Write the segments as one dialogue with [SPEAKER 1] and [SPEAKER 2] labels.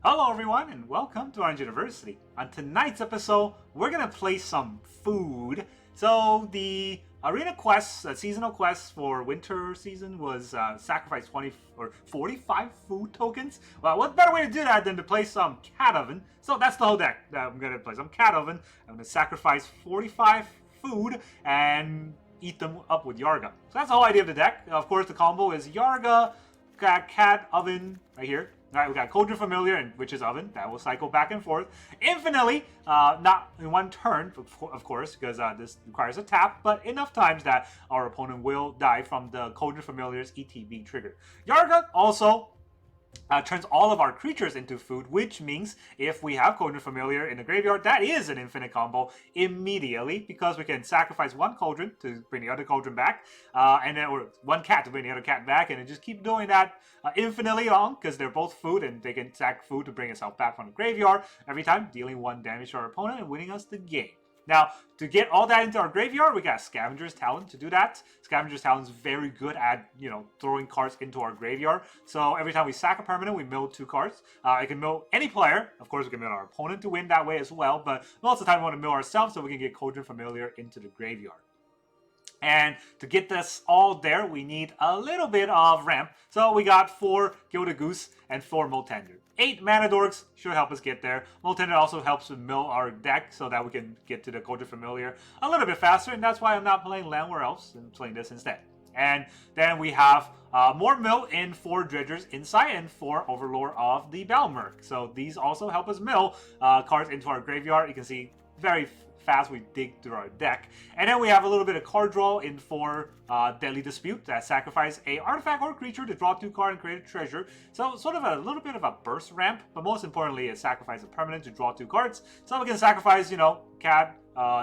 [SPEAKER 1] Hello everyone and welcome to Orange University. On tonight's episode, we're gonna play some food. So the arena quests, seasonal quests for winter season was sacrifice 20 or 45 food tokens. Well, what better way to do that than to play some Cat-Oven? So that's the whole deck. I'm gonna play some Cat-Oven. I'm gonna sacrifice 45 food and eat them up with Ygra. So that's the whole idea of the deck. Of course, the combo is Ygra Cat-Oven right here. Alright, we got Cauldron Familiar, which is Oven. That will cycle back and forth infinitely. Not in one turn, of course, because this requires a tap, but enough times that our opponent will die from the Cauldron Familiar's ETB trigger. Ygra also turns all of our creatures into food, which means if we have Cauldron Familiar in the graveyard, that is an infinite combo immediately, because we can sacrifice one Cauldron to bring the other Cauldron back, and then or one cat to bring the other cat back, and then just keep doing that infinitely long, because they're both food, and they can sack food to bring itself back from the graveyard every time, dealing 1 damage to our opponent and winning us the game. Now, to get all that into our graveyard, we got Scavenger's Talon to do that. Scavenger's Talon is very good at, throwing cards into our graveyard. So every time we sack a permanent, we mill 2 cards. It can mill any player. Of course, we can mill our opponent to win that way as well. But most of the time, we want to mill ourselves so we can get Cauldron Familiar into the graveyard. And to get this all there, we need a little bit of ramp. So we got 4 Gilded Goose and 4 Molt Tender. 8 mana dorks should help us get there. Molt Tender also helps to mill our deck so that we can get to the Cauldron Familiar a little bit faster, and that's why I'm not playing Llanowar Wastes and playing this instead. And then we have more mill in 4 Dredgers inside and 4 Overlord of the Balemurk. So these also help us mill cards into our graveyard. You can see very fast we dig through our deck. And then we have a little bit of card draw in 4 Deadly Dispute that sacrifice a artifact or creature to draw 2 cards and create a treasure. So sort of a little bit of a burst ramp, but most importantly it sacrifice a permanent to draw 2 cards. So we can sacrifice, Cat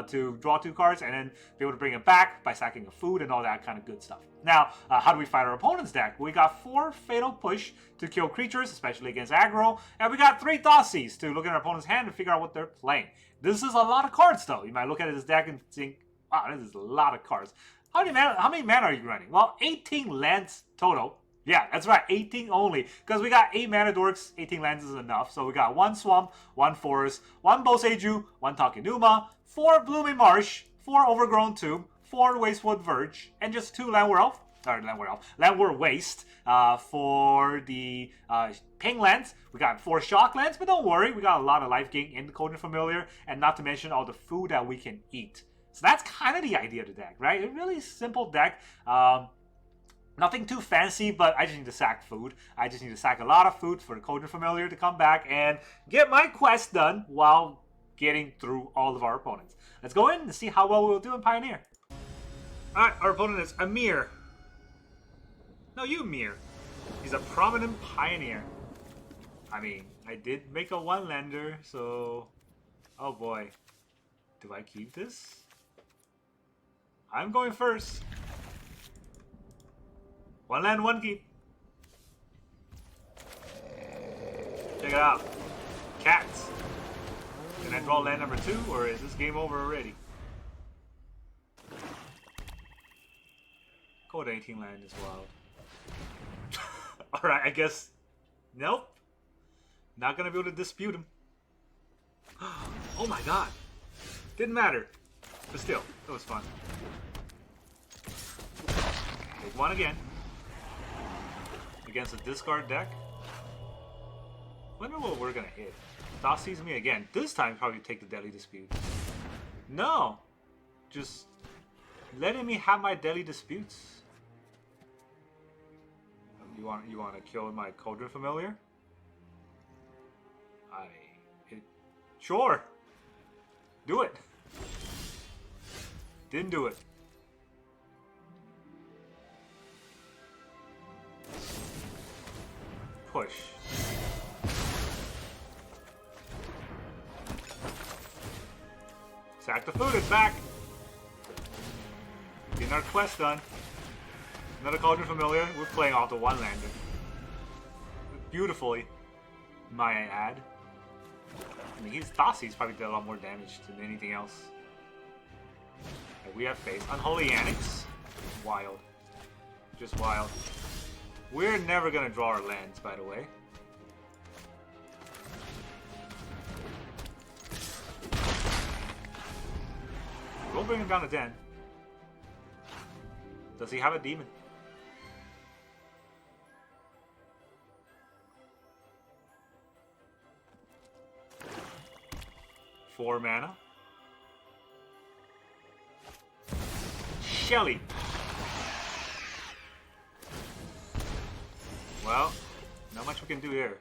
[SPEAKER 1] to draw 2 cards and then be able to bring it back by sacking a food and all that kind of good stuff. Now, how do we fight our opponent's deck? We got 4 Fatal Push to kill creatures, especially against aggro, and we got 3 Thoughtseizes to look at our opponent's hand and figure out what they're playing. This is a lot of cards, though. You might look at this deck and think, wow, this is a lot of cards. How many mana are you running? Well, 18 lands total. Yeah, that's right, 18 only. Because we got 8 mana dorks, 18 lands is enough. So we got 1 Swamp, 1 Forest, 1 Boseiju, 1 Takenuma, 4 Blooming Marsh, 4 Overgrown Tomb, 4 Wastewood Verge, and just 2 Llanowar Wastes for the ping lands. We got 4 shock lands, but don't worry, we got a lot of life gain in the Cauldron Familiar, and not to mention all the food that we can eat. So that's kind of the idea of the deck, right? A really simple deck. Nothing too fancy, but I just need to sack food. I just need to sack a lot of food for the Cauldron Familiar to come back and get my quest done while getting through all of our opponents. Let's go in and see how well we'll do in Pioneer. Alright, our opponent is Amir. No, you Amir. He's a prominent Pioneer. I mean, I did make a 1-lander, so... Oh boy. Do I keep this? I'm going first. 1 land, 1 keep. Check it out. Cats. Can I draw land number 2, or is this game over already? Code 18 land is wild. Alright, I guess... Nope. Not gonna be able to dispute him. Oh my god. Didn't matter. But still, it was fun. Take 1 again. Against a discard deck. Wonder what we're gonna hit. Thoughtseizes me again. This time probably take the Deadly Dispute. No! Just letting me have my Deadly Disputes. You want to kill my Cauldron Familiar? Sure! Do it! Didn't do it. Push. Sack the food, it's back! Getting our quest done. Another Cauldron Familiar. We're playing off the 1-lander. Beautifully, might I add. I mean, his Thoughtseizes probably did a lot more damage than anything else. And we have face. Unholy Annex. Wild. Just wild. We're never gonna draw our lands, by the way. bring him down to 10. Does he have a demon? Four mana. Shelly. Well, not much we can do here.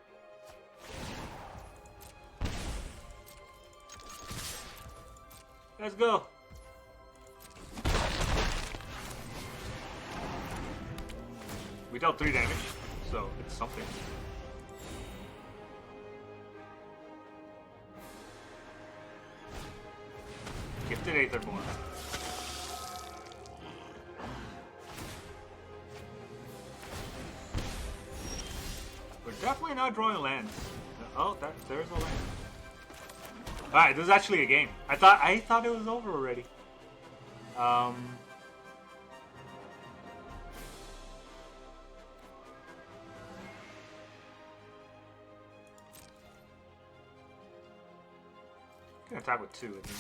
[SPEAKER 1] Let's go. We dealt 3 damage, so it's something. Gifted Aetherborn. We're definitely not drawing lands. Oh, there's a land. Alright, this is actually a game. I thought it was over already. Can attack with 2, I think.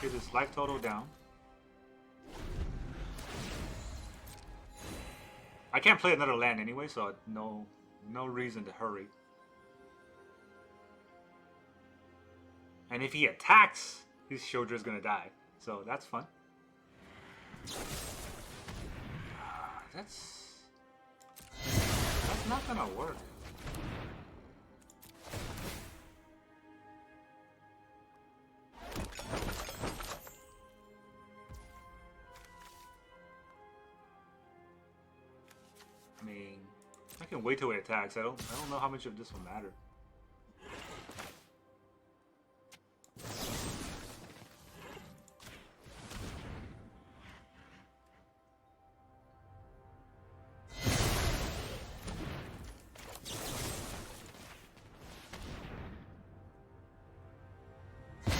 [SPEAKER 1] Get his life total down. I can't play another land anyway, so no reason to hurry. And if he attacks, his Shoulder's gonna die. So that's fun. That's not gonna work. I mean, I can wait till it attacks. I don't know how much of this will matter.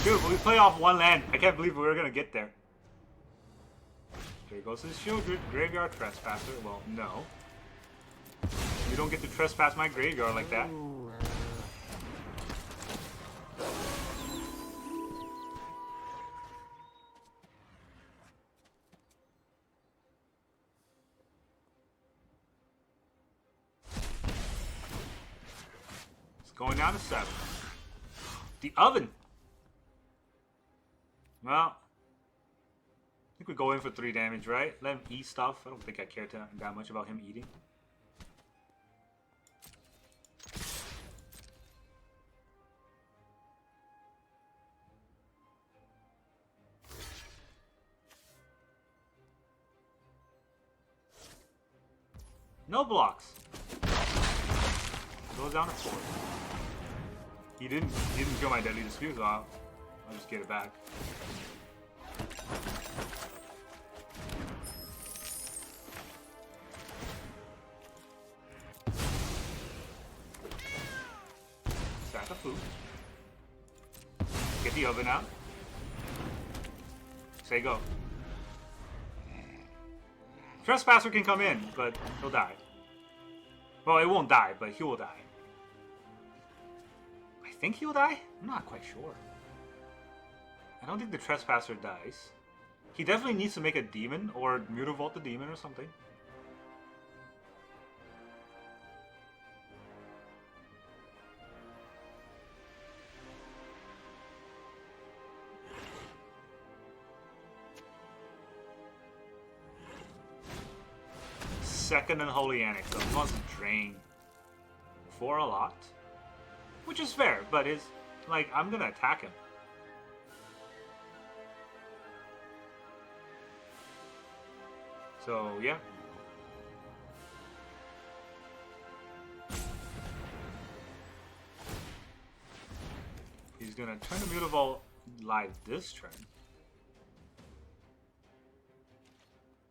[SPEAKER 1] Dude, we play off 1 land. I can't believe we were gonna get there. There goes his Shieldred. Graveyard Trespasser. Well, no. You don't get to trespass my graveyard like that. It's going down to 7. The oven! Well, I think we go in for 3 damage, right? Let him eat stuff. I don't think I care that much about him eating. No blocks. Goes down to 4. He didn't kill my Deadly Dispute, so I'll just get it back. Sack of food. Get the oven out. Say go. Trespasser can come in, but he'll die. Well, it won't die, but he will die. I think he'll die? I'm not quite sure. I don't think the Trespasser dies. He definitely needs to make a demon, or Mutavault the demon or something. Second Unholy Annex, so he wants to drain for a lot. Which is fair, but it's like, I'm gonna attack him. So, yeah. He's gonna turn the Mutavault live this turn.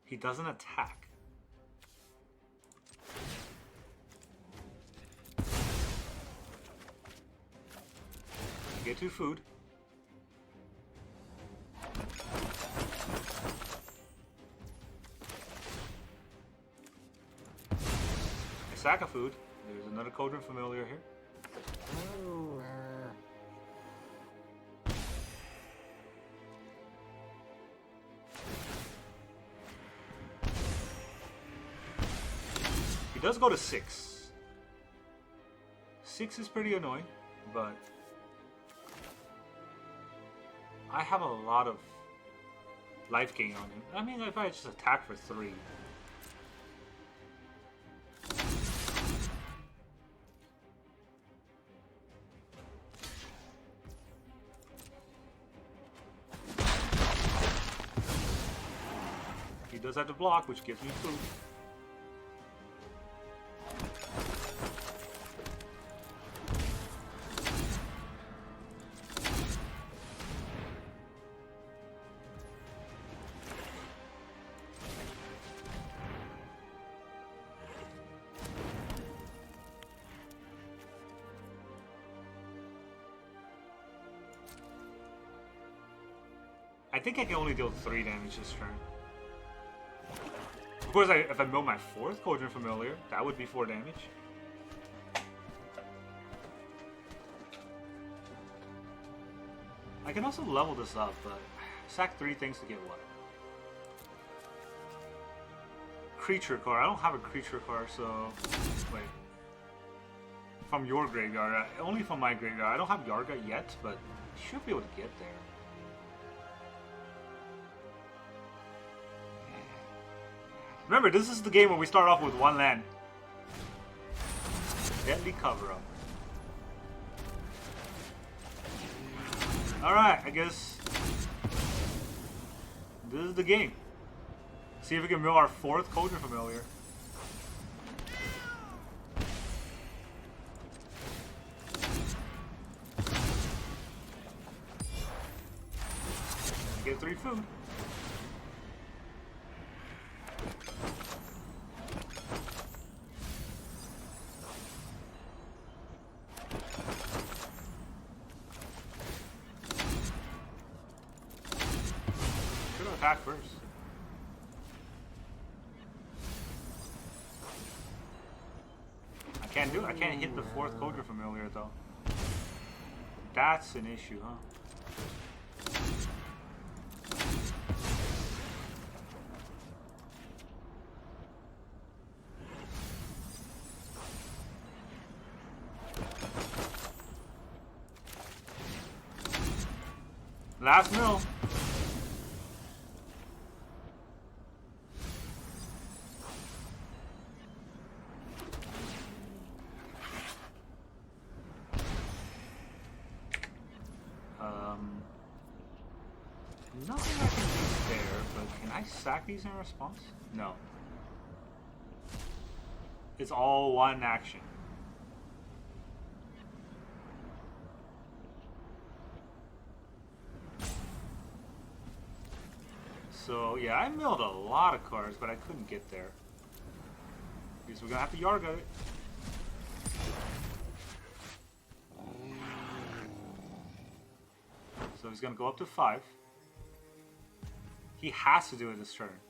[SPEAKER 1] He doesn't attack. Get 2 food. A sack of food. There's another Cauldron Familiar here. does go to 6. 6 is pretty annoying, but I have a lot of life gain on him. I mean, if I just attack for 3. He does have to block, which gives me food. I think I can only deal 3 damage this turn. Of course, if I build my 4th Cauldron Familiar, that would be 4 damage. I can also level this up, but sack 3 things to get what? Creature card. I don't have a creature card, so... Wait. From your graveyard. Only from my graveyard. I don't have Ygra yet, but I should be able to get there. Remember, this is the game where we start off with 1 land. Deadly cover-up. Alright, I guess this is the game. See if we can mill our 4th Cauldron Familiar. Get 3 food. Attack first. I can't do it. I can't hit the 4th Cauldron Familiar though. That's an issue, huh? Last mill. Nothing I can do there, but can I sack these in response? No. It's all 1 action. So, yeah, I milled a lot of cards, but I couldn't get there. Because we're gonna have to Ygra it. So he's gonna go up to 5. He has to do it this turn.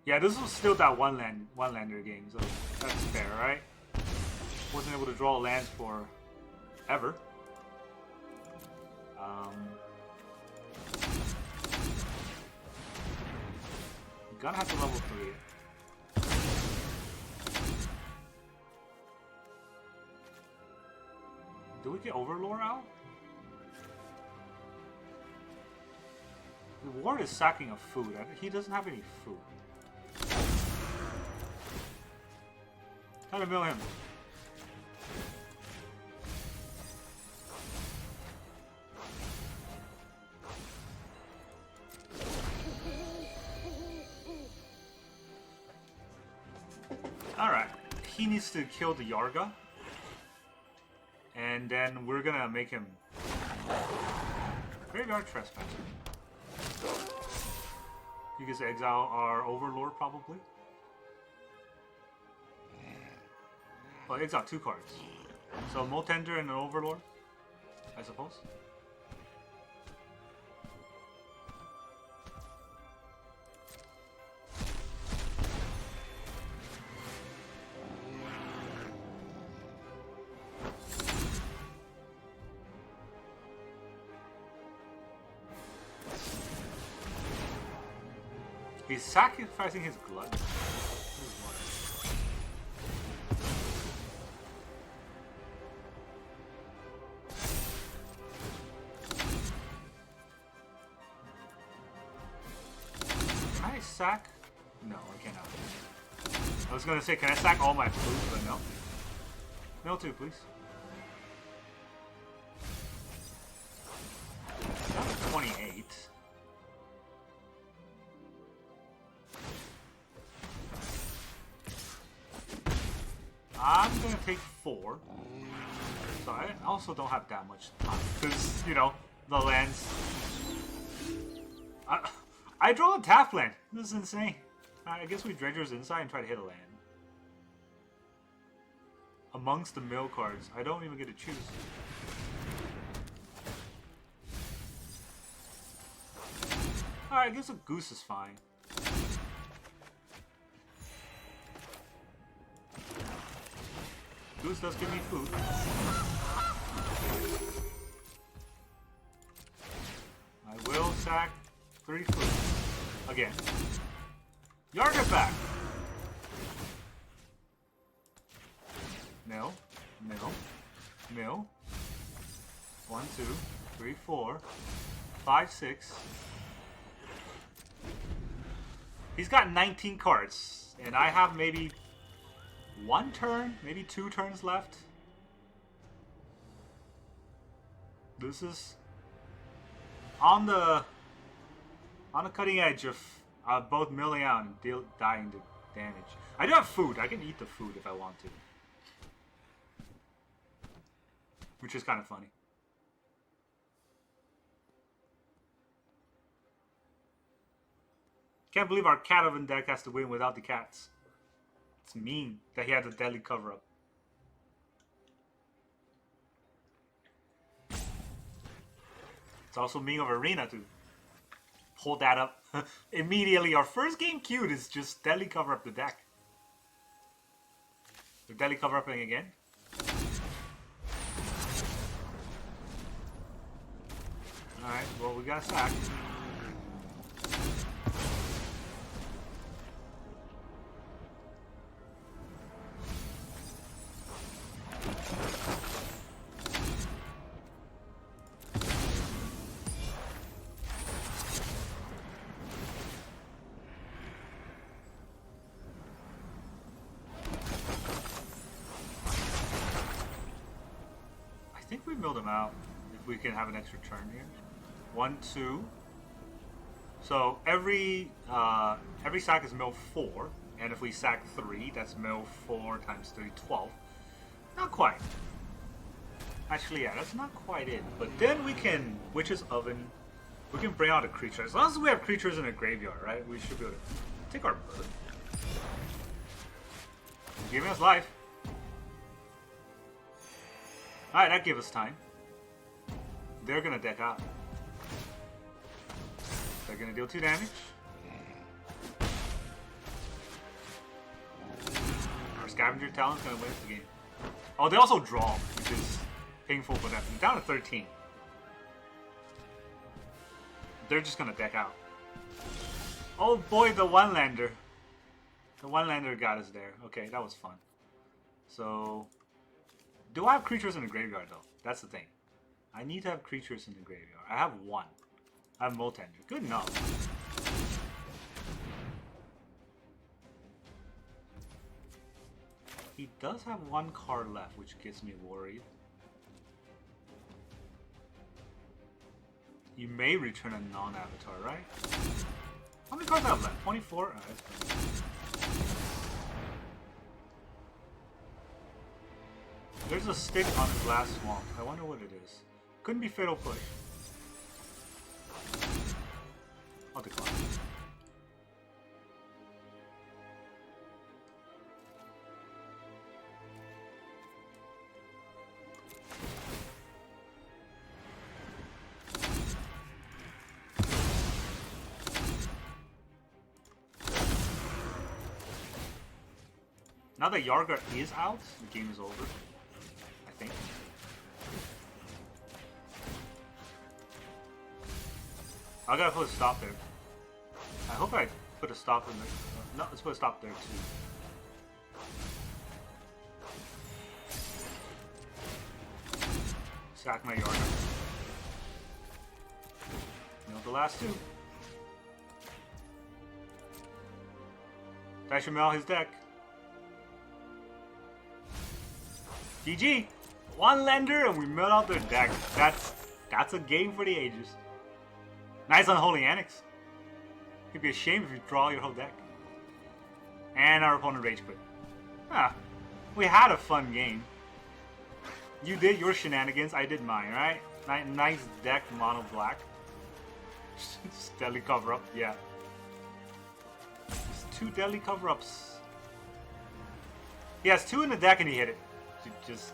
[SPEAKER 1] Yeah, this was still that one-lander game, so that's fair, right? Wasn't able to draw lands for ever. Gonna have to level 3 it. Do we get Overlord out? The Ward is sacking of food. He doesn't have any food. Time to mill him. Alright. He needs to kill the Ygra. And then we're gonna make him Graveyard Trespasser. You can exile our Overlord probably. Well, exile 2 cards. So Molt Tender and an Overlord, I suppose. He's sacrificing his blood. Can I sack? No, I cannot. I was gonna say, can I sack all my food, but no. Mill 2, please. 28. I'm gonna take 4. So I also don't have that much time. Because, you know, the lands. I draw a tap land. This is insane. I guess we Dredger's inside and try to hit a land. Amongst the mill cards, I don't even get to choose. Alright, I guess a goose is fine. Goose does give me food. I will sack 3 food. Again. Ygra back! Mill. Mill. Mill. 1, 2, 3, 4, 5, 6. He's got 19 cards, and I have maybe 1 turn, maybe 2 turns left. This is on the cutting edge of both milling out and dying to damage. I do have food. I can eat the food if I want to, which is kind of funny. Can't believe our Cat-Oven deck has to win without the cats. It's mean that he had the deadly cover-up. It's also mean of Arena to hold that up immediately. Our first game queued is just deadly cover-up the deck. The deadly cover-upping again. Alright, well we got a sack. I think we milled him out if we can have an extra turn here. 1, 2. So every sack is mill 4, and if we sack 3, that's mill 4 times 3, 12. Not quite. Actually, yeah, that's not quite it. But then we can Witch's Oven. We can bring out a creature. As long as we have creatures in a graveyard, right? We should be able to take our bird. Giving us life. Alright, that gave us time. They're gonna deck out. They're gonna deal 2 damage. Our Scavenger Talent's gonna win the game. Oh, they also draw, which is painful for them. They're down to 13. They're just gonna deck out. Oh boy, the one-lander. The one-lander got us there. Okay, that was fun. So, do I have creatures in the graveyard though? That's the thing. I need to have creatures in the graveyard. I have 1. I have Molt Tender. Good enough. He does have 1 card left, which gets me worried. You may return a non-avatar, right? How many cards do I have left? 24? Oh, that's fine. There's a stick on his last swamp. I wonder what it is. Couldn't be Fatal Push. I'll decline. Now that Ygra is out, the game is over. I think. I gotta put a stop there. I hope I put a stop in there. No, let's put a stop there too. Sack my yard. Nailed the last two. That should mill his deck. GG! One lender and we milled out their deck. That's a game for the ages. Nice Unholy Annex. It'd be a shame if you draw your whole deck. And our opponent rage quit. Ah, we had a fun game. You did your shenanigans, I did mine, right? Nice deck, mono black. Just deadly cover up, yeah. Just 2 deadly cover ups. He has 2 in the deck and he hit it. Just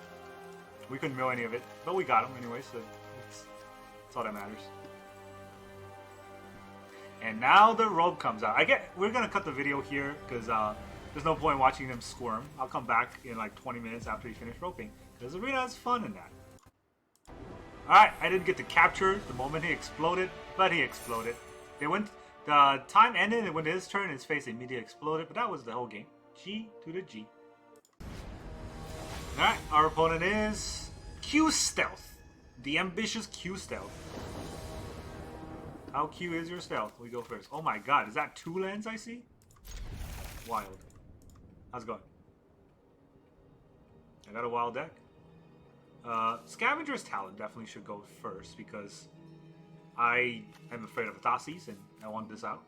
[SPEAKER 1] we couldn't mill any of it, but we got him anyway, so that's all that matters. And now the rogue comes out. We're gonna cut the video here because there's no point watching them squirm. I'll come back in like 20 minutes after you finish roping because Arena has fun in that. Alright, I didn't get to capture the moment he exploded, but he exploded. The time ended and when his turn, his face immediately exploded, but that was the whole game. G to the G. Alright, our opponent is Q Stealth. The ambitious Q Stealth. How Q is your stealth? We go first. Oh my god, is that 2 lands I see? Wild. How's it going? I got a wild deck. Scavenger's Talent definitely should go first because I am afraid of Thassis and I want this out.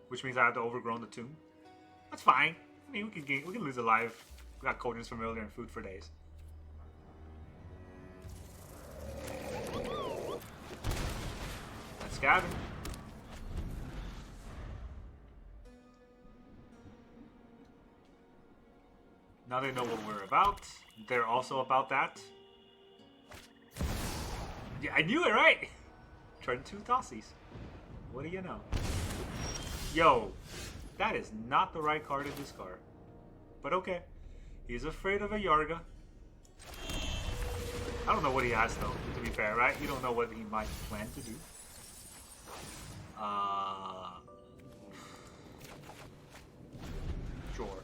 [SPEAKER 1] Which means I have to Overgrown the Tomb. That's fine. I mean, we can lose a life. We got Cauldron Familiar and food for days. That's Scavenger. Now they know what we're about. They're also about that. Yeah, I knew it, right? Turn 2 Thassis. What do you know? Yo, that is not the right card to discard. But okay. He's afraid of a Yarga. I don't know what he has though, to be fair, right? You don't know what he might plan to do. Sure.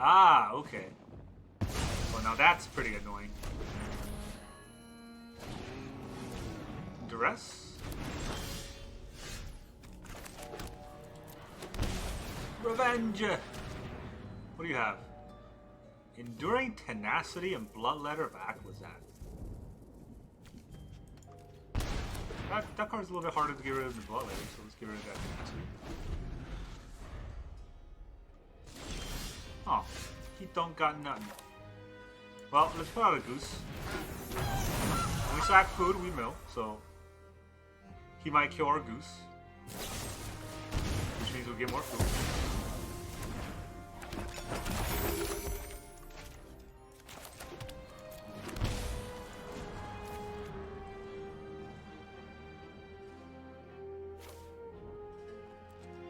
[SPEAKER 1] Ah, okay. Well, now that's pretty annoying. Duress? Revenge! What do you have? Enduring Tenacity and Bloodletter of Aqua. That card's a little bit harder to get rid of than Bloodletter, so let's get rid of that Tenacity. Oh, he don't got nothing. Well, let's put out a Goose. When we sack food, we mill, so he might kill our Goose. Which means we'll get more food.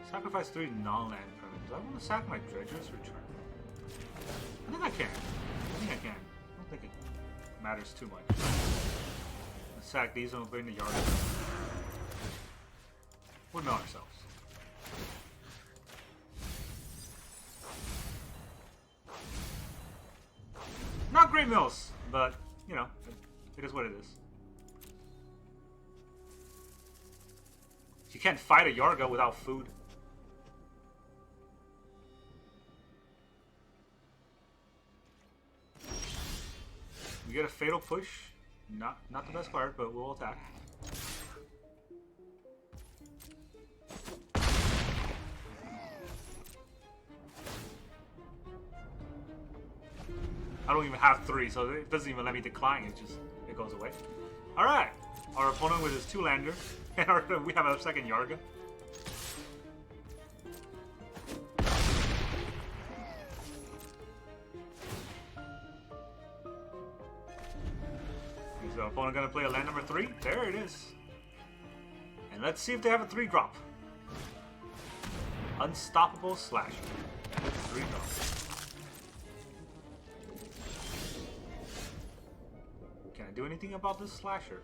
[SPEAKER 1] Sacrifice 3 non-land permanents. I want to sack my Dredger's return. I think I can. I don't think it matters too much. Let's sack these and we'll bring the yard. We'll mill ourselves. Not great mills, but, you know, it is what it is. You can't fight a Yarga without food. We get a Fatal Push. Not the best card, but we'll attack. I don't even have 3, so it doesn't even let me decline. It goes away. All right, our opponent with his 2-lander, and we have a second Yarga. Is the opponent gonna play a land number 3? There it is. And let's see if they have a 3-drop. Unstoppable Slasher. 3 drop. Can I do anything about this slasher?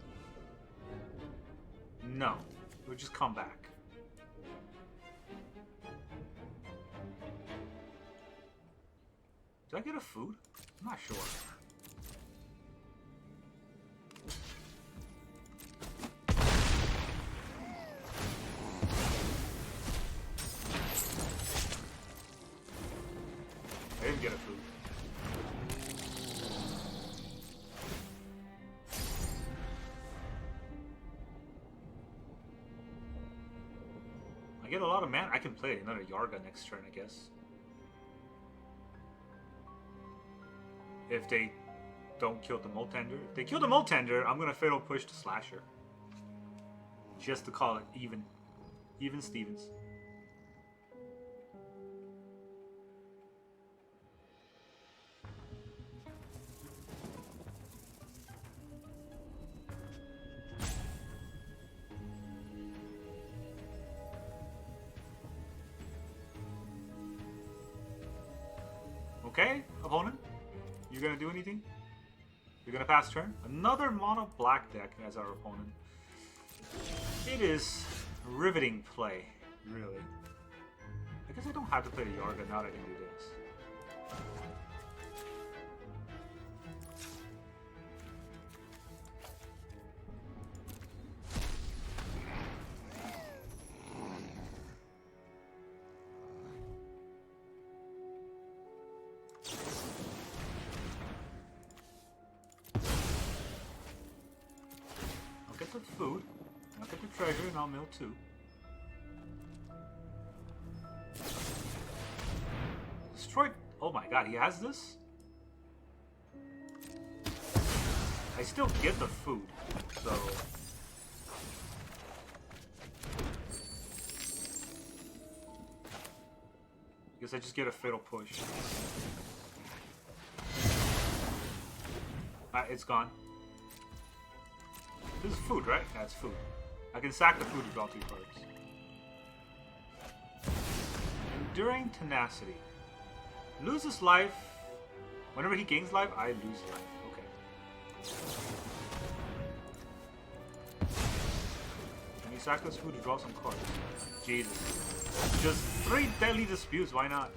[SPEAKER 1] No. We'll just come back. Did I get a food? I'm not sure. I didn't get a food. I get a lot of mana. I can play another Ygra next turn, I guess. If they don't kill the Molt Tender. If they kill the Molt Tender, I'm gonna Fatal Push the Slasher. Just to call it even. Even Stevens. Okay, opponent. You gonna do anything? You're gonna pass turn? Another mono black deck as our opponent. It is riveting play, really. I guess I don't have to play the Ygra now that I can do this. The food, I'll get the treasure, and I'll mill 2. Destroyed. Oh my god, he has this? I still get the food, so. Guess I just get a Fatal Push. Alright, it's gone. This is food, right? That's food. I can sack the food to draw 2 cards. Enduring Tenacity. Loses life. Whenever he gains life, I lose life. Okay. Can you sack this food to draw some cards? Jesus. Just 3 Deadly Disputes, why not?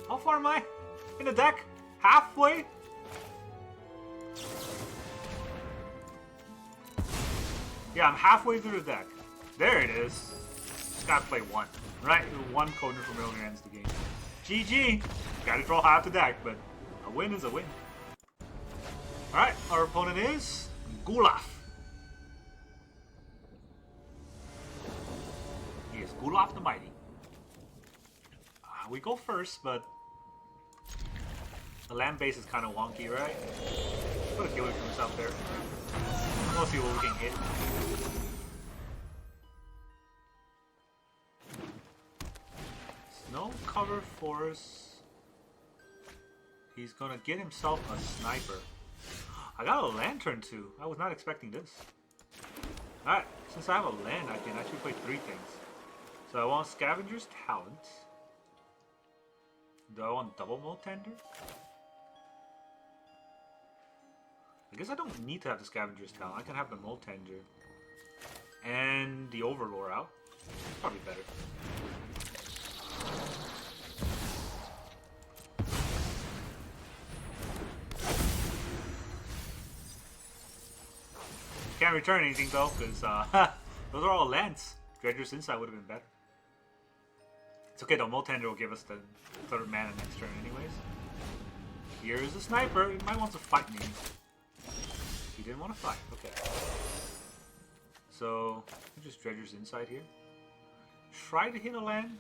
[SPEAKER 1] How far am I? In the deck? Halfway? Yeah, I'm halfway through the deck. There it is. Just gotta play 1. Right? 1 Cauldron Familiar ends the game. GG! Gotta draw half the deck, but a win is a win. Alright, our opponent is Gulaf. He is Gulaf the Mighty. We go first, but the land base is kind of wonky, right? Put a Gilded Goose up there. We'll see what we can hit. Snow cover forest. He's gonna get himself a sniper. I got a lantern too. I was not expecting this. Alright, since I have a land, I can actually play 3 things. So I want Scavenger's Talent. Do I want double Molt Tender? I guess I don't need to have the Scavenger's Talent. I can have the Molt Tender and the Overlord out. Probably better. Can't return anything though, because those are all lands. Dredger's Insight would have been better. It's okay though, Molt Tender will give us the 3rd mana next turn anyways. Here is the sniper. He might want to fight me. He didn't want to fight. Okay. So, just Dredger's Insight here. Try to hit a land.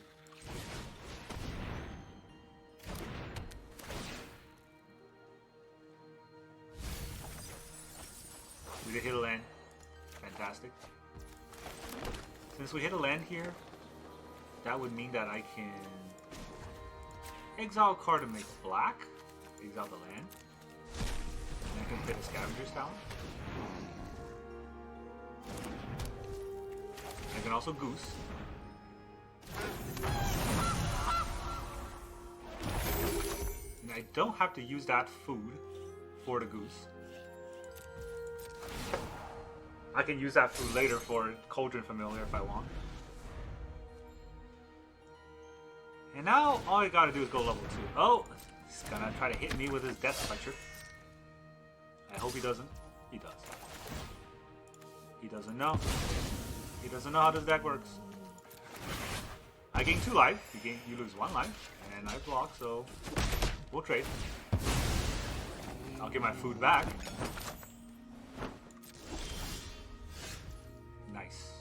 [SPEAKER 1] We did hit a land. Fantastic. Since we hit a land here, that would mean that I can exile a card to make black, exile the land, and I can hit a Scavenger's Talent. I can also goose. And I don't have to use that food for the goose. I can use that food later for Cauldron Familiar if I want. And now all I gotta do is go level 2. Oh, he's gonna try to hit me with his Death Fletcher. I hope he doesn't. He does. He doesn't know. He doesn't know how this deck works. I gain 2 life. You lose 1 life, and I block. So we'll trade. I'll get my food back. Nice.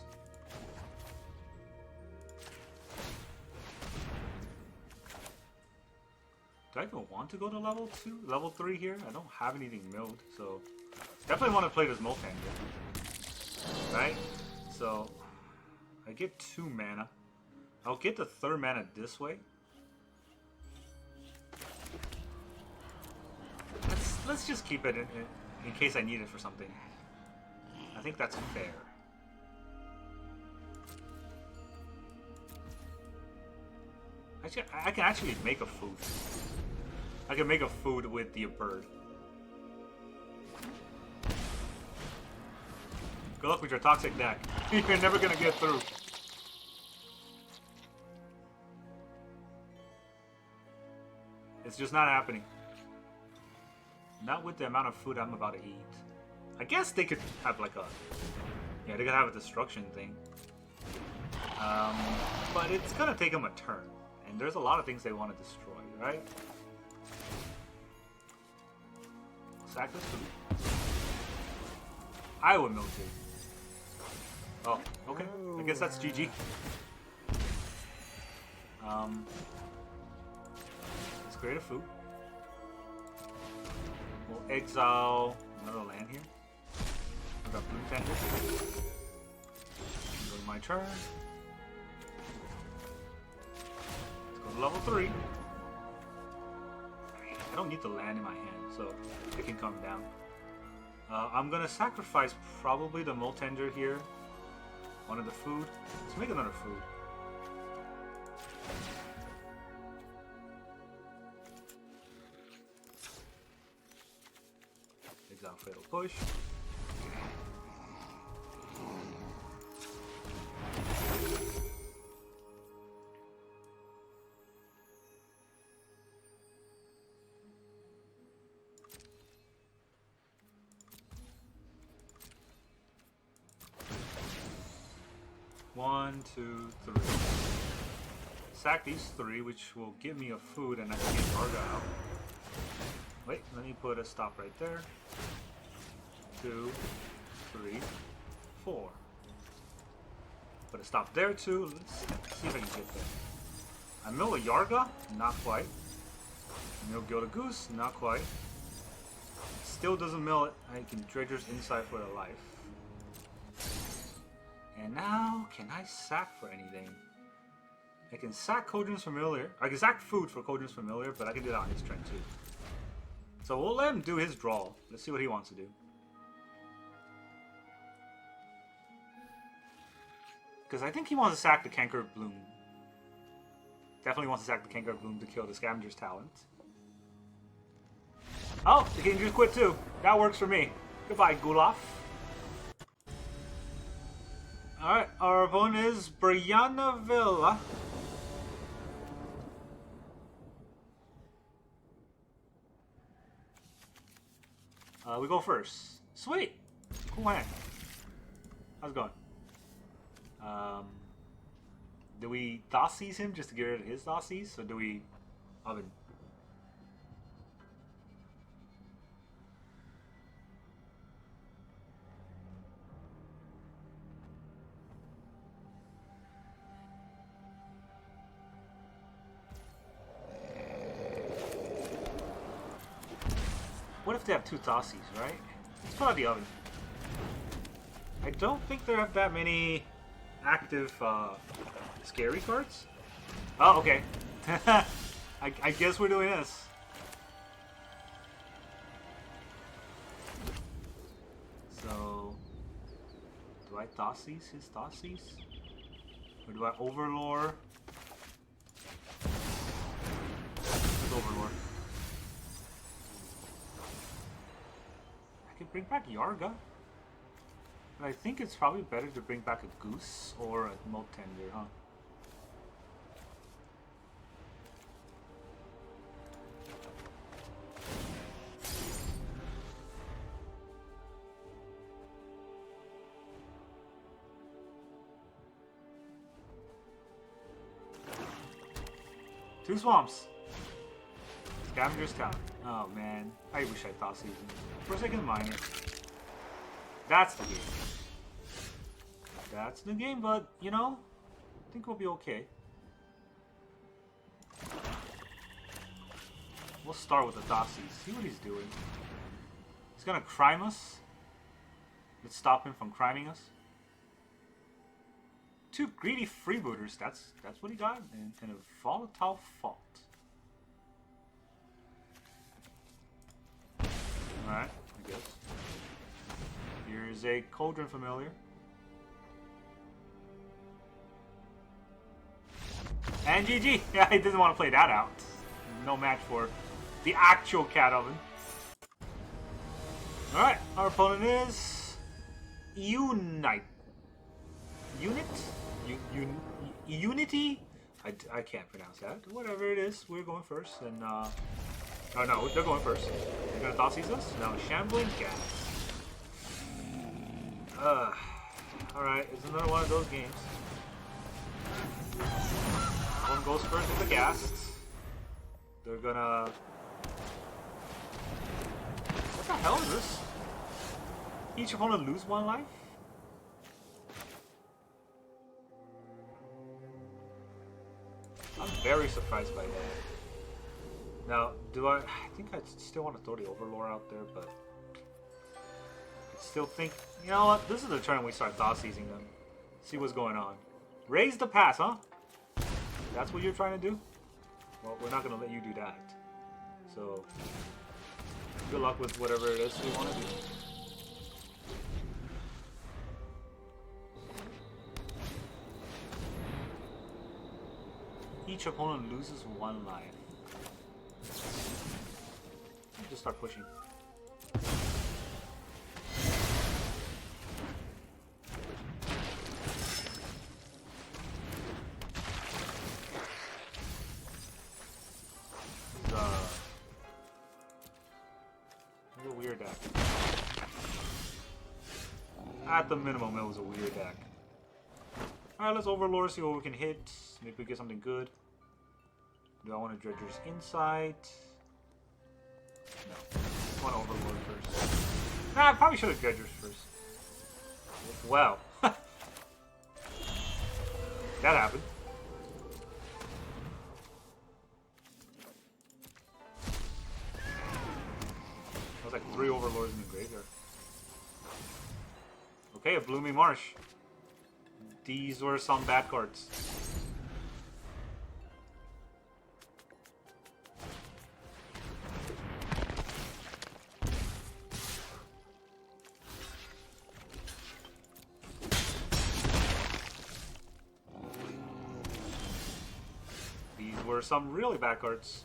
[SPEAKER 1] Do I even want to go to level 2? Level 3 here? I don't have anything milled, so definitely want to play this Molt Tender. Right? So I get 2 mana. I'll get the 3rd mana this way. Let's just keep it in case I need it for something. I think that's fair. Actually, I can actually make a food. I can make a food with the bird. Good luck with your toxic deck. You're never gonna get through. It's just not happening. Not with the amount of food I'm about to eat. I guess they could have like a... Yeah, they could have a destruction thing. But it's gonna take them a turn. And there's a lot of things they want to destroy, right? Sack this food. I would milk it. Oh, okay. I guess that's GG. Let's create a food. We'll exile another land here. I got Blooming Tender. Go to my turn. Let's go to level 3. I don't need the land in my hand, so it can come down. I'm gonna sacrifice probably the Molt Tender here. One of the food. Let's make another food. Exile Fatal Push. One, two, 3. Sack these 3, which will give me a food, and I can get Varga out. Wait, let me put a stop right there. 2, 3, 4. Put a stop there too. Let's see if I can get there. I mill a Ygra, not quite. I mill Gilded Goose, not quite. Still doesn't mill it. I can Dredger's Insight for the life. And now, can I sack for anything? I can sack Cauldron Familiar. I can sack food for Cauldron Familiar, but I can do that on his turn too. So we'll let him do his draw. Let's see what he wants to do. Because I think he wants to sack the Canker Bloom. Definitely wants to sack the Canker Bloom to kill the Scavenger's Talent. Oh, the King just quit too. That works for me. Goodbye, Gulaf. Alright, our opponent is Brianna Villa. We go first. Sweet! Cool hand. How's it going? Do we Thoughtseize him just to get rid of his Thoughtseize? Or do we Oven? What if they have 2 Thoughtseize, right? Let's put out the Oven. I don't think there have that many active scary cards. Oh, okay. I guess we're doing this. So, do I Thoughtseize his Thoughtseize? Or do I Overlord? Let's Overlord. I can bring back Ygra. But I think it's probably better to bring back a Goose or a Molt Tender, huh? Two swamps. Scavenger's Town. Oh man, I wish I thought season. For a second, mine it. That's the game. That's the game, but you know, I think we'll be okay. We'll start with the Dossies. See what he's doing. He's gonna crime us. Let's stop him from criming us. Two greedy freebooters. That's what he got, and a volatile fault. Alright, I guess. Here's a Cauldron Familiar. And GG! Yeah, he didn't want to play that out. No match for the actual Cat-Oven. Alright, our opponent is... Unite. Unity? I can't pronounce that. Whatever it is, we're going first. And, oh no, they're going first. They're gonna Dossies us? No, Shambling Gas. Alright, it's another one of those games. One goes first with the Gas. They're gonna... What the hell is this? Each opponent lose one life? I'm very surprised by that. Now, I think I still want to throw the Overlord out there, but I still think, you know what, this is the turn we start Dossiesing them. See what's going on. Raise the pass, huh? That's what you're trying to do? Well, we're not going to let you do that. So, good luck with whatever it is you want to do. Each opponent loses one life. Just start pushing. It's a weird deck. At the minimum, it was a weird deck. Alright, let's Overlord, see what we can hit. Maybe we get something good. Do I want to Dredger's Insight? No. I want to Overlord first. Nah, I probably should have Dredger's first. Wow. That happened. That was like 3 Overlords in the graveyard. Okay, a Blooming Marsh. These were some bad cards. These were some really bad cards.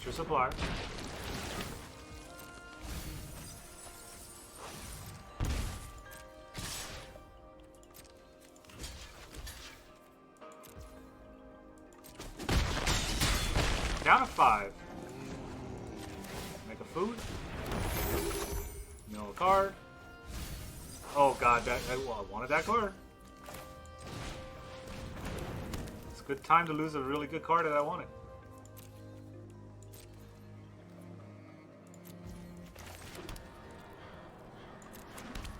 [SPEAKER 1] Your supplier. Down to 5. Make a food. Mill a card. Oh god, I wanted that card. It's a good time to lose a really good card that I wanted.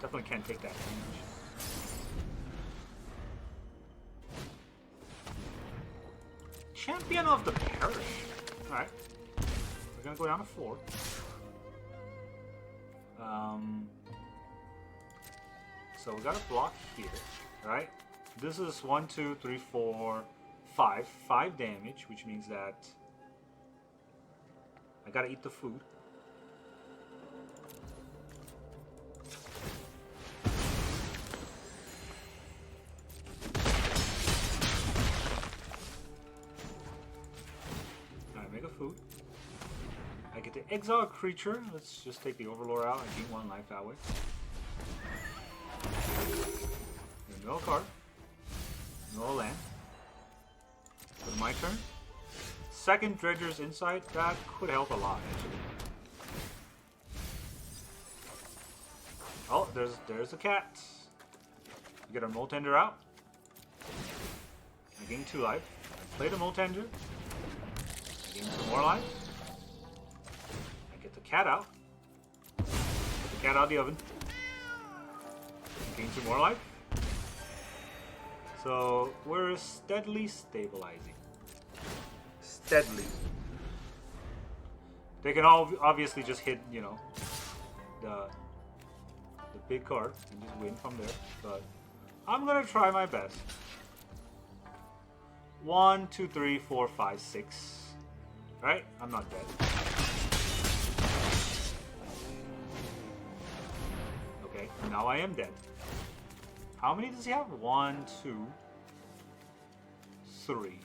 [SPEAKER 1] Definitely can't take that damage. Champion of the Parish. Alright. We're gonna go down to 4. So we got a block here, right? This is 1, 2, 3, 4, 5 damage, which means that I gotta eat the food. Alright, make a food. I get to exile a creature. Let's just take the Overlord out and gain 1 life that way. Mill a card. Mill a land. Go to my turn. Second Dredger's Insight. That could help a lot, actually. Oh, there's a cat. We get our Molt Tender out. I gain 2 life. I play the Molt Tender. I gain 2 more life. I get the cat out. Get the cat out of the oven. I gain 2 more life. So we're steadily stabilizing. Steadily. They can all obviously just hit, you know, the big card and just win from there. But I'm gonna try my best. 1, 2, 3, 4, 5, 6. Right? I'm not dead. Okay, now I am dead. How many does he have? 1, 2, 3.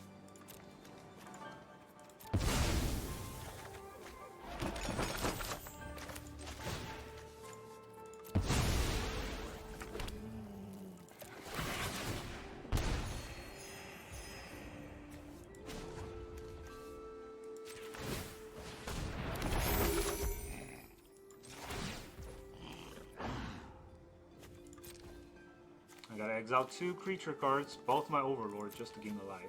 [SPEAKER 1] I gotta exile 2 creature cards, both my Overlord, just to gain a life.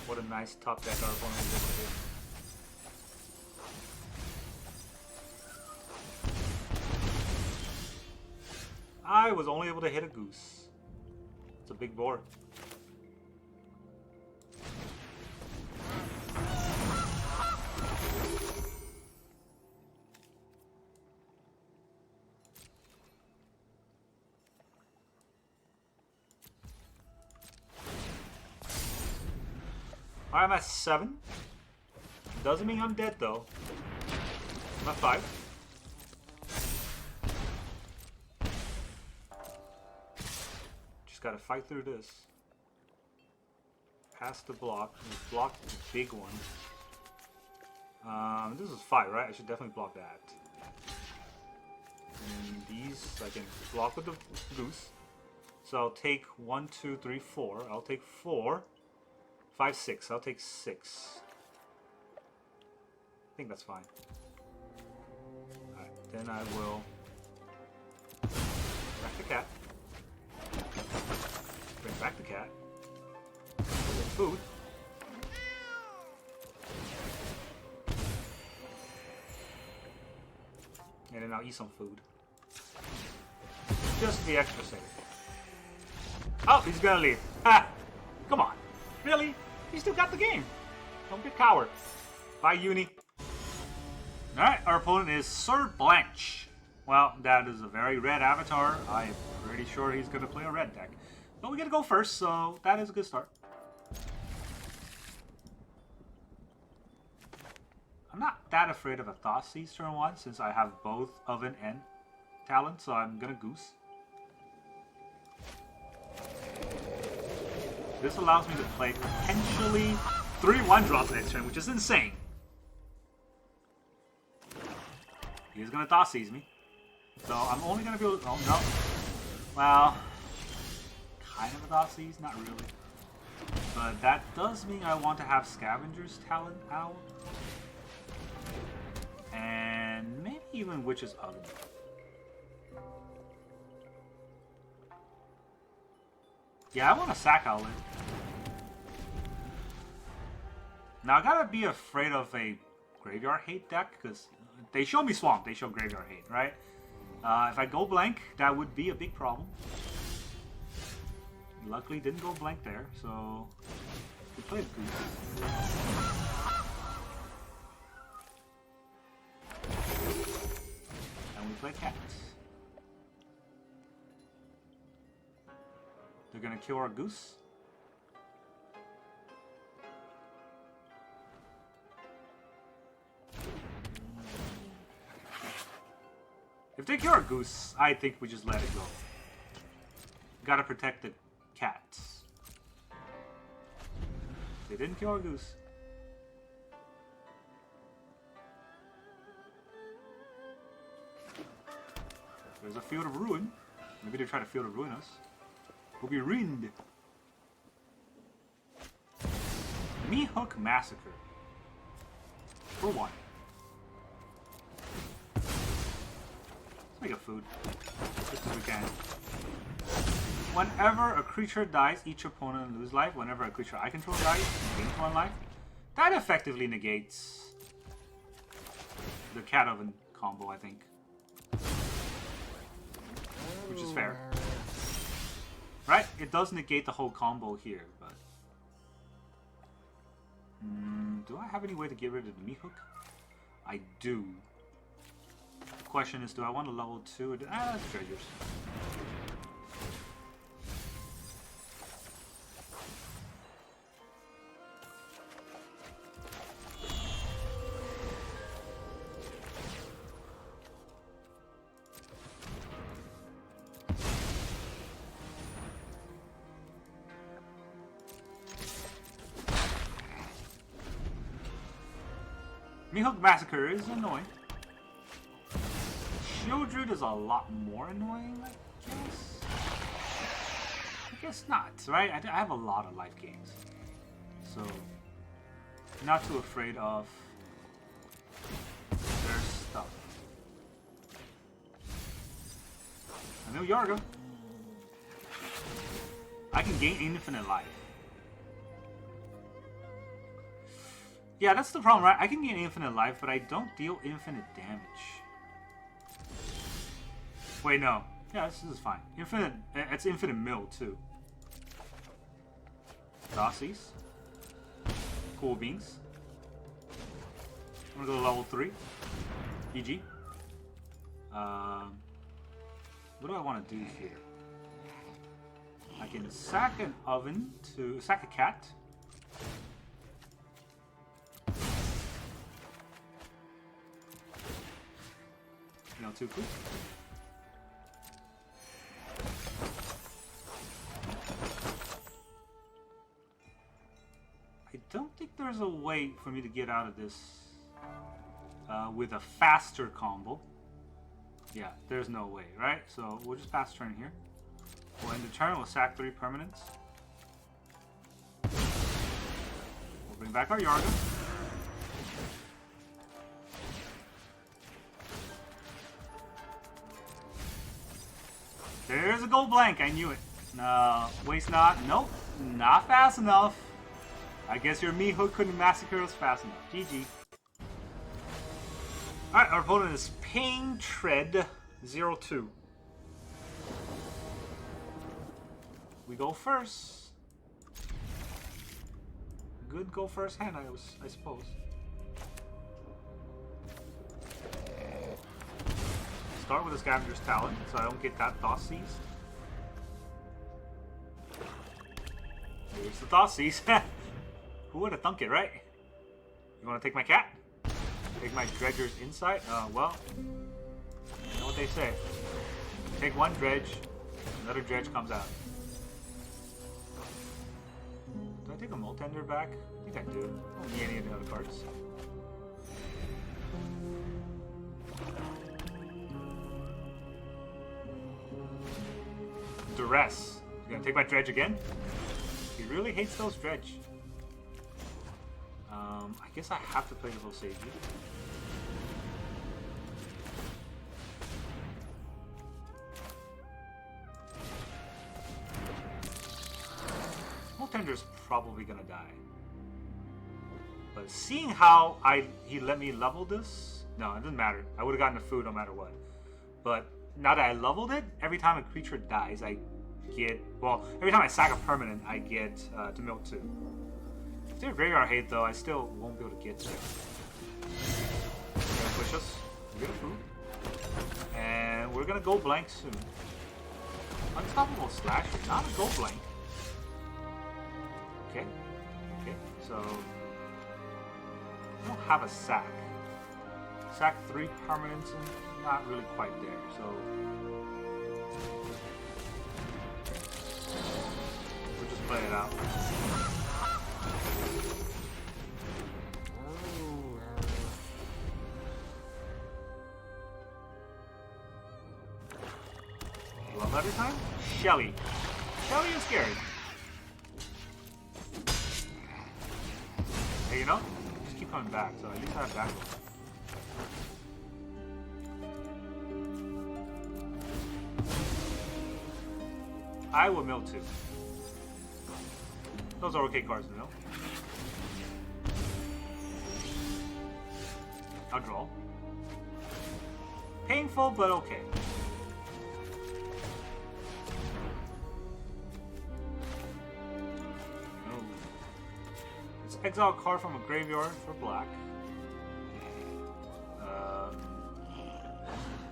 [SPEAKER 1] What a nice top deck our opponent is able to do. I was only able to hit a goose. It's a big board. I'm at 7. Doesn't mean I'm dead though. I'm at 5. Just gotta fight through this. Past the block. Block the big one. This is 5, right? I should definitely block that. And these I can block with the goose. So I'll take 1, 2, 3, 4. I'll take 4. 5, 6. I'll take 6. I think that's fine. Alright, then I will back the cat. Bring back the cat. Food. And then I'll eat some food. Just the extra sake. Oh, he's gonna leave. Ha! Come on. Really? He still got the game. Don't be a coward. Bye, Uni. Alright, our opponent is Sir Blanche. Well, that is a very red avatar. I'm pretty sure he's going to play a red deck. But we get to go first, so that is a good start. I'm not that afraid of a Thoughtseize turn 1 since I have both Oven and Talent, so I'm going to Goose. This allows me to play potentially 3 1-drops next turn, which is insane. He's going to Thoughtseize me. So I'm only going to be able to... Oh, no. Well, kind of a Thoughtseize, not really. But that does mean I want to have Scavenger's Talent out. And maybe even Witch's Oven. Yeah, I want to sack Outlet. Now I gotta be afraid of a Graveyard Hate deck, because they show me Swamp, they show Graveyard Hate, right? If I go blank, that would be a big problem. Luckily didn't go blank there, so We play Goose. And we play Cats. They're gonna kill our Goose. If they kill our Goose, I think we just let it go. Gotta protect the cats. They didn't kill our Goose. There's a Field of Ruin. Maybe they try to Field of Ruin us. We'll be ruined. Mehook Massacre. For one. Let's make a food. Just as we can. Whenever a creature dies, each opponent loses life. Whenever a creature I control dies, it gains 1 life. That effectively negates the Cat-Oven combo, I think. Which is fair. Right? It does negate the whole combo here, but... do I have any way to get rid of the Mehook? I do. The question is, do I want to level 2? That's Dredgers. Mehook Massacre is annoying. Shieldred is a lot more annoying, I guess. I guess not, right? I have a lot of life gains. So, not too afraid of their stuff. I know Ygra. I can gain infinite life. Yeah, that's the problem, right? I can gain infinite life, but I don't deal infinite damage. Wait, no. Yeah, this is fine. Infinite. It's infinite mill, too. Dossies. Cool beans. I'm gonna go to level 3. GG. What do I want to do here? I can sack an oven to... sack a cat. No, too cool. I don't think there's a way for me to get out of this with a faster combo. Yeah, there's no way, right? So we'll just pass turn here. We'll end the turn, we'll sack 3 permanents. We'll bring back our Ygra. There's a gold blank, I knew it. No, waste not. Nope, not fast enough. I guess your Mehook couldn't massacre us fast enough. GG. Alright, our opponent is Pain Tread 02. We go first. Good go first hand, I suppose. Start with a Scavenger's Talon, so I don't get that Thought Seize. Here's the Thought Seize. Who would have thunk it, right? You want to take my cat? Take my Dredger's Insight? Well, you know what they say. Take one Dredge, another Dredge comes out. Do I take a Molt Tender back? I think I do. I don't need any of the other cards. Duress. You gonna take my Dredge again? He really hates those Dredge. I guess I have to play the Boseiju. Molt Tender's probably gonna die. But seeing how he let me level this, no, it doesn't matter. I would have gotten the food no matter what. But now that I leveled it, every time a creature dies, I get, well, every time I sack a permanent, I get to mill 2. So, I think I'm going to go for it. We'll bring back our Ygra. We'll bring back our Ygra. There's a gold blank, I knew it. No, waste not. Nope, not fast enough. I guess your Mehook couldn't massacre us fast enough. GG. Alright, our opponent is Pain Tread 02. If they're graveyard hate though, I still won't be able to get to it. They're gonna push us. We get a food. And we're gonna go blank soon. Unstoppable Slasher, not a go blank. Okay. Okay, so I don't have a sack. Sack 3 permanents and not really quite there, so we'll just play it out. Love every time? Shelly. Shelly is scary. Hey, you know? Just keep coming back, so at least I have back. I will mill too. Those are okay cards to mill. I'll draw. Painful, but okay. Let's exile a card from a graveyard for black.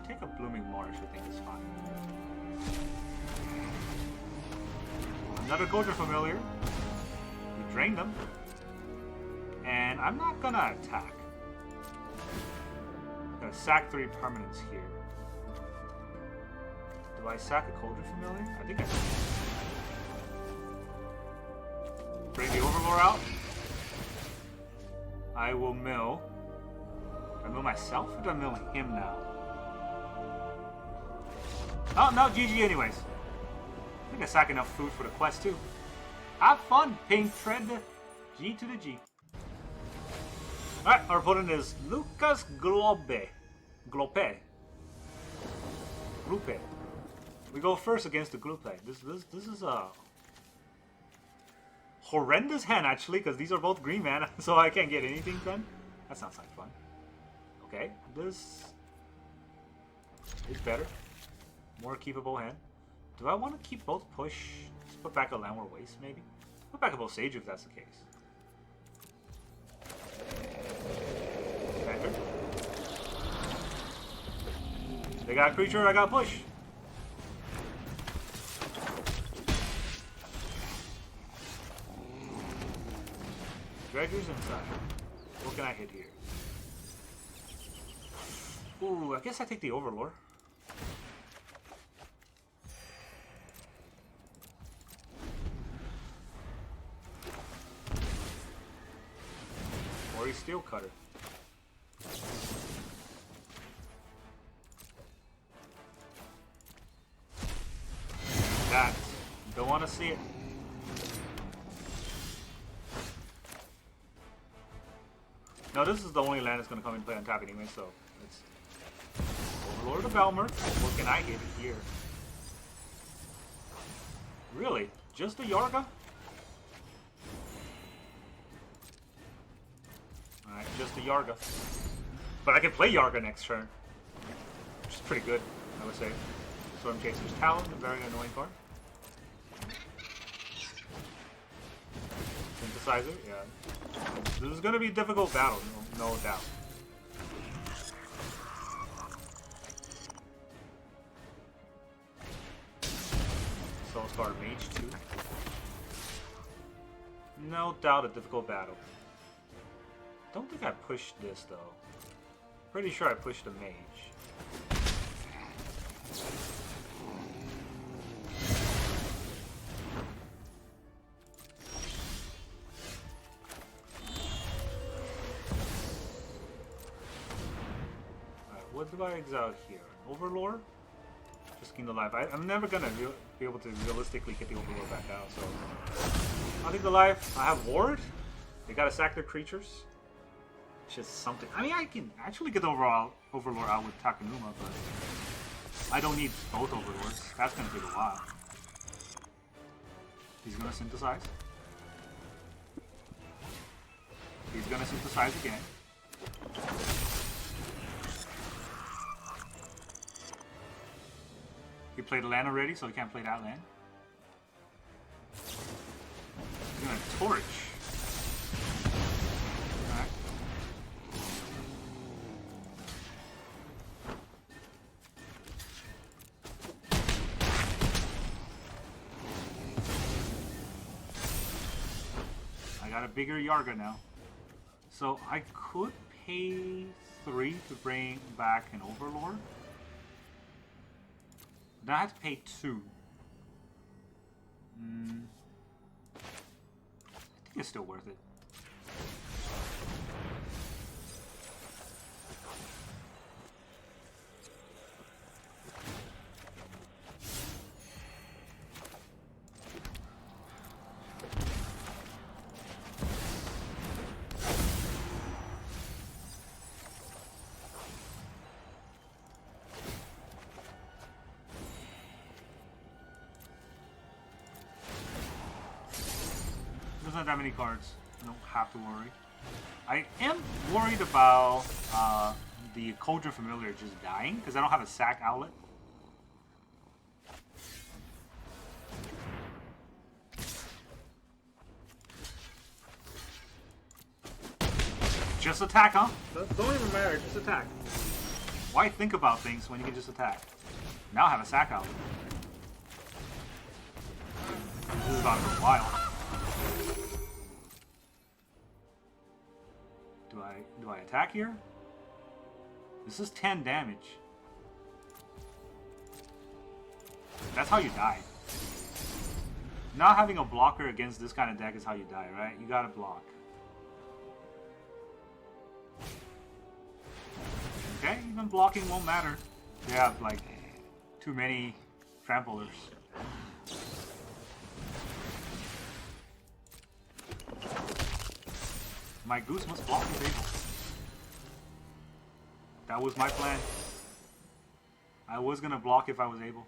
[SPEAKER 1] Take a Blooming Marsh, I think is fine. Another Cauldron Familiar. We drain them. And I'm not gonna attack. I'm gonna sack 3 permanents here. Do I sack a Cauldron Familiar? I think I do. Bring the Overlord out. I will mill. Do I mill myself or do I mill him now? Oh, no, GG anyways. I think I sack enough food for the quest too. Have fun paying tread G to the G. Alright, our opponent is Lucas Glope. Glope. Glope. We go first against the Glope. This is a horrendous hand actually, because these are both green mana, so I can't get anything done. That sounds like fun. Okay, this is better. More keepable hand. Do I want to keep both push? Let's put back a Llanowar Wastes, maybe? Put back a Boseiju if that's the case. Dredger. They got a creature, I got push. Dredger's inside. What can I hit here? Ooh, I guess I take the Overlord. Or a Steel Cutter. That. Don't want to see it. No, this is the only land that's going to come into play on top anyway, so let's Overlord the Balemurk. What can I hit here? Really? Just a Ygra? Alright, just a Ygra. But I can play Ygra next turn. Which is pretty good, I would say. Storm Chaser's Talon, a very annoying card. Synthesizer, yeah. This is going to be a difficult battle, no doubt. Soulscar Mage 2. No doubt a difficult battle. Don't think I pushed this though. Pretty sure I pushed the Mage. What do I exile here? Overlord? Just gain the life. I'm never gonna be able to realistically get the Overlord back out, so I'll take the life. I have Ward. They gotta sack their creatures. It's just something. I mean, I can actually get the Overlord out with Takenuma, but I don't need both Overlords. That's gonna take a while. He's gonna synthesize. He's gonna synthesize again. He played a land already, so he can't play that land. He's gonna torch. got a bigger Ygra now. So I could pay 3 to bring back an Overlord. Then I have to pay 2. I think it's still worth it. There's not that many cards. I don't have to worry. I am worried about the Cauldron Familiar just dying because I don't have a sack outlet. Just attack, huh? Don't even matter, just attack. Why think about things when you can just attack? Now I have a sack outlet. This is about to go wild. Do I attack here? This is 10 damage. That's how you die. Not having a blocker against this kind of deck is how you die, right? You gotta block. Okay, even blocking won't matter. They have like too many tramplers. My goose must block his able. That was my plan. I was gonna block if I was able.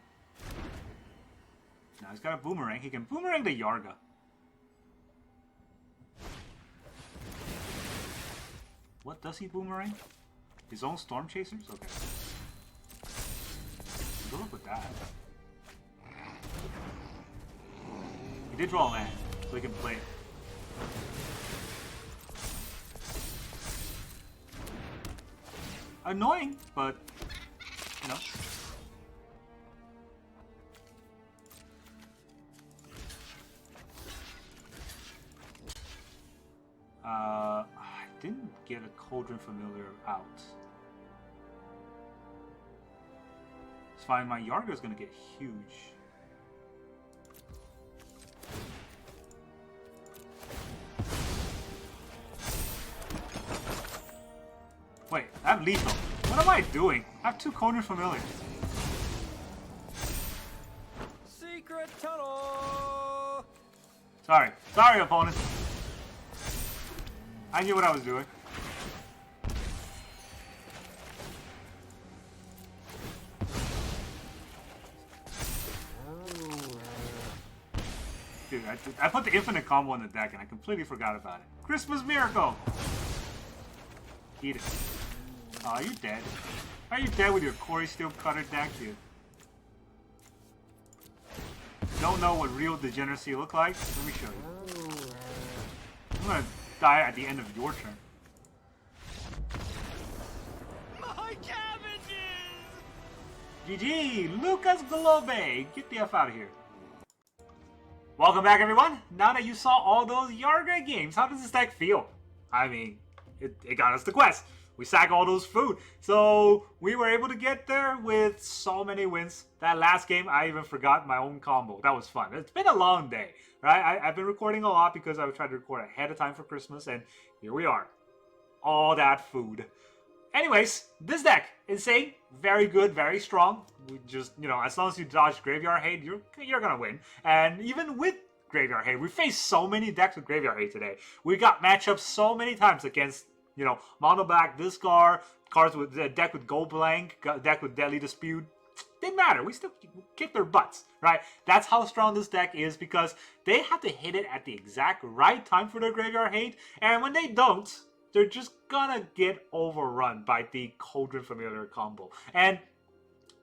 [SPEAKER 1] Now he's got a boomerang. He can boomerang the Ygra. What does he boomerang? His own storm chasers? Okay. Good luck with that. He did draw a land, so he can play it. Annoying, but you know. I didn't get a Cauldron Familiar out. It's fine, my Ygra is gonna get huge. Wait, I have lethal. What am I doing? I have 2 Cauldron Familiars.
[SPEAKER 2] Secret tunnel.
[SPEAKER 1] Sorry. Sorry, opponent. I knew what I was doing. Dude, I put the infinite combo in the deck and I completely forgot about it. Christmas Miracle! Eat it. Oh, are you dead? Are you dead with your Corey Steel Cutter deck, dude? Don't know what real degeneracy look like? Let me show you. I'm gonna die at the end of your turn.
[SPEAKER 2] My cabbages!
[SPEAKER 1] GG! Lucas Globe! Get the F out of here. Welcome back, everyone! Now that you saw all those Ygra games, how does this deck feel? I mean, it got us the quest. We sack all those food. So we were able to get there with so many wins. That last game, I even forgot my own combo. That was fun. It's been a long day, right? I've been recording a lot because I tried to record ahead of time for Christmas, and here we are. All that food. Anyways, this deck, insane, very good, very strong. We just, you know, as long as you dodge Graveyard Hate, you're gonna win. And even with Graveyard Hate, we faced so many decks with Graveyard Hate today. We got matchups so many times against, you know, mono black, discard, cards with a deck with gold blank, deck with Deadly Dispute. Didn't matter. We still kicked their butts, right? That's how strong this deck is because they have to hit it at the exact right time for their Graveyard Hate. And when they don't, they're just gonna get overrun by the Cauldron Familiar combo. And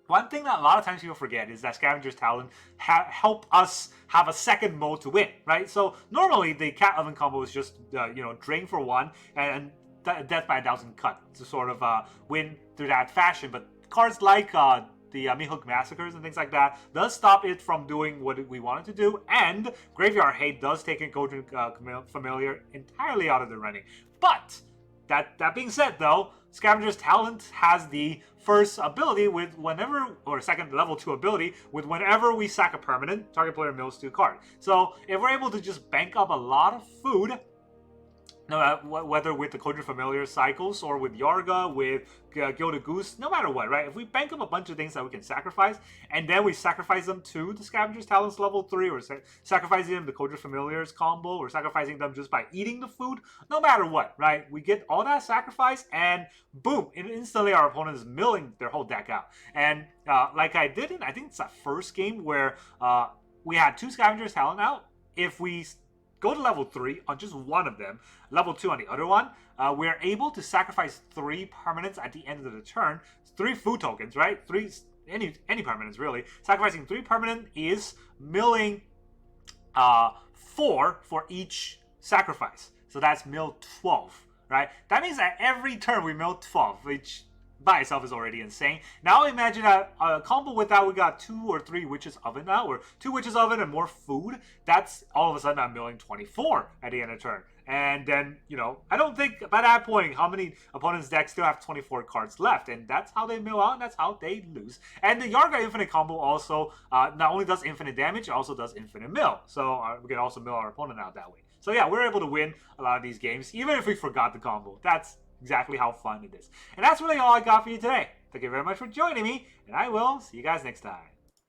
[SPEAKER 1] one thing that a lot of times people forget is that Scavenger's Talon help us have a second mode to win, right? So normally the Cat-Oven combo is just, you know, drain for 1 and Death by 1,000 cut to sort of win through that fashion. But cards like the Mihawk Massacres and things like that does stop it from doing what we wanted to do, and Graveyard Hate does take in Cauldron Familiar entirely out of the running. But that being said, though, Scavenger's Talent has the first ability with whenever, or second level 2 ability with whenever we sack a permanent, target player mills 2 cards. So if we're able to just bank up a lot of food, no matter whether with the Cauldron Familiar cycles or with Ygra, with Gilded Goose, no matter what, right? If we bank up a bunch of things that we can sacrifice, and then we sacrifice them to the Scavenger's Talents level 3, or sacrificing them to the Cauldron Familiars combo, or sacrificing them just by eating the food, no matter what, right? We get all that sacrifice, and boom, instantly our opponent is milling their whole deck out. And like I did in, I think it's that first game where we had 2 Scavenger's Talent out. If we go to level 3 on just one of them, level 2 on the other one, we're able to sacrifice 3 permanents at the end of the turn. 3 food tokens, right? Any permanents, really. Sacrificing 3 permanent is milling 4 for each sacrifice. So that's mill 12, right? That means that every turn we mill 12, which by itself is already insane. Now imagine a combo with that, we got 2 or 3 Witch's Oven now, or 2 Witch's Oven and more food. That's all of a sudden I'm milling 24 at the end of turn. And then, you know, I don't think by that point how many opponents' decks still have 24 cards left. And that's how they mill out, and that's how they lose. And the Ygra Infinite combo also not only does infinite damage, it also does infinite mill. So we can also mill our opponent out that way. So yeah, we're able to win a lot of these games, even if we forgot the combo. That's exactly how fun it is. And that's really all I got for you today. Thank you very much for joining me, and I will see you guys next time.